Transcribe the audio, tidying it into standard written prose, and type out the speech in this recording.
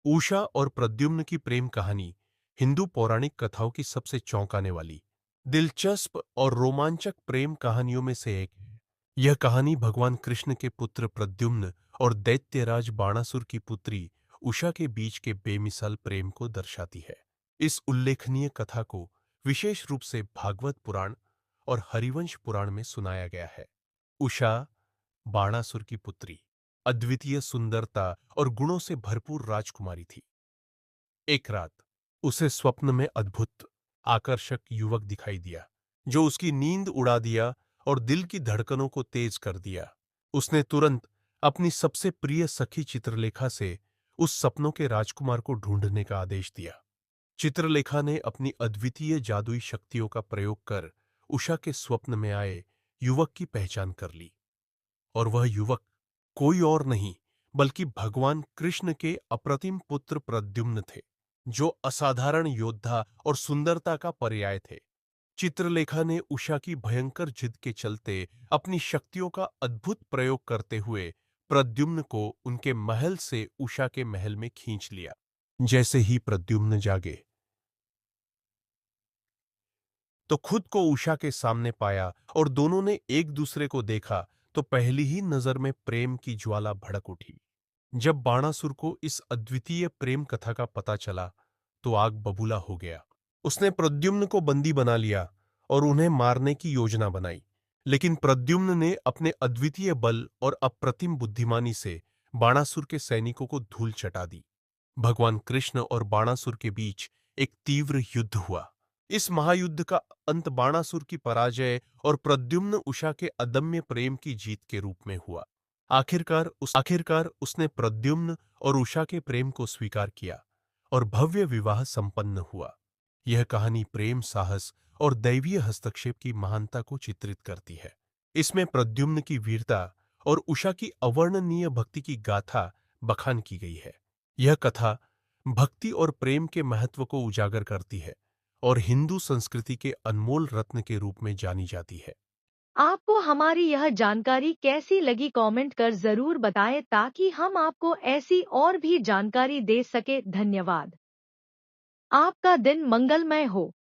उषा और प्रद्युम्न की प्रेम कहानी हिंदू पौराणिक कथाओं की सबसे चौंकाने वाली, दिलचस्प और रोमांचक प्रेम कहानियों में से एक है। यह कहानी भगवान कृष्ण के पुत्र प्रद्युम्न और दैत्यराज बाणासुर की पुत्री उषा के बीच के बेमिसाल प्रेम को दर्शाती है। इस उल्लेखनीय कथा को विशेष रूप से भागवत पुराण और हरिवंश पुराण में सुनाया गया है। उषा, बाणासुर की पुत्री, अद्वितीय सुंदरता और गुणों से भरपूर राजकुमारी थी। एक रात उसे स्वप्न में अद्भुत, आकर्षक युवक दिखाई दिया, जो उसकी नींद उड़ा दिया और दिल की धड़कनों को तेज कर दिया। उसने तुरंत अपनी सबसे प्रिय सखी चित्रलेखा से उस सपनों के राजकुमार को ढूंढने का आदेश दिया। चित्रलेखा ने अपनी अद्वितीय जादुई शक्तियों का प्रयोग कर उषा के स्वप्न में आए युवक की पहचान कर ली, और वह युवक कोई और नहीं बल्कि भगवान कृष्ण के अप्रतिम पुत्र प्रद्युम्न थे, जो असाधारण योद्धा और सुंदरता का पर्याय थे। चित्रलेखा ने उषा की भयंकर जिद के चलते अपनी शक्तियों का अद्भुत प्रयोग करते हुए प्रद्युम्न को उनके महल से उषा के महल में खींच लिया। जैसे ही प्रद्युम्न जागे तो खुद को उषा के सामने पाया और दोनों ने एक दूसरे को देखा तो पहली ही नजर में प्रेम की ज्वाला भड़क उठी। जब बाणासुर को इस अद्वितीय प्रेम कथा का पता चला तो आग बबूला हो गया। उसने प्रद्युम्न को बंदी बना लिया और उन्हें मारने की योजना बनाई, लेकिन प्रद्युम्न ने अपने अद्वितीय बल और अप्रतिम बुद्धिमानी से बाणासुर के सैनिकों को धूल चटा दी। भगवान कृष्ण और बाणासुर के बीच एक तीव्र युद्ध हुआ। इस महायुद्ध का अंत बाणासुर की पराजय और प्रद्युम्न उषा के अदम्य प्रेम की जीत के रूप में हुआ। आखिरकार उसने प्रद्युम्न और उषा के प्रेम को स्वीकार किया और भव्य विवाह संपन्न हुआ। यह कहानी प्रेम, साहस और दैवीय हस्तक्षेप की महानता को चित्रित करती है। इसमें प्रद्युम्न की वीरता और उषा की अवर्णनीय भक्ति की गाथा बखान की गई है। यह कथा भक्ति और प्रेम के महत्व को उजागर करती है और हिंदू संस्कृति के अनमोल रत्न के रूप में जानी जाती है। आपको हमारी यह जानकारी कैसी लगी कमेंट कर जरूर बताएं ताकि हम आपको ऐसी और भी जानकारी दे सके। धन्यवाद। आपका दिन मंगलमय हो।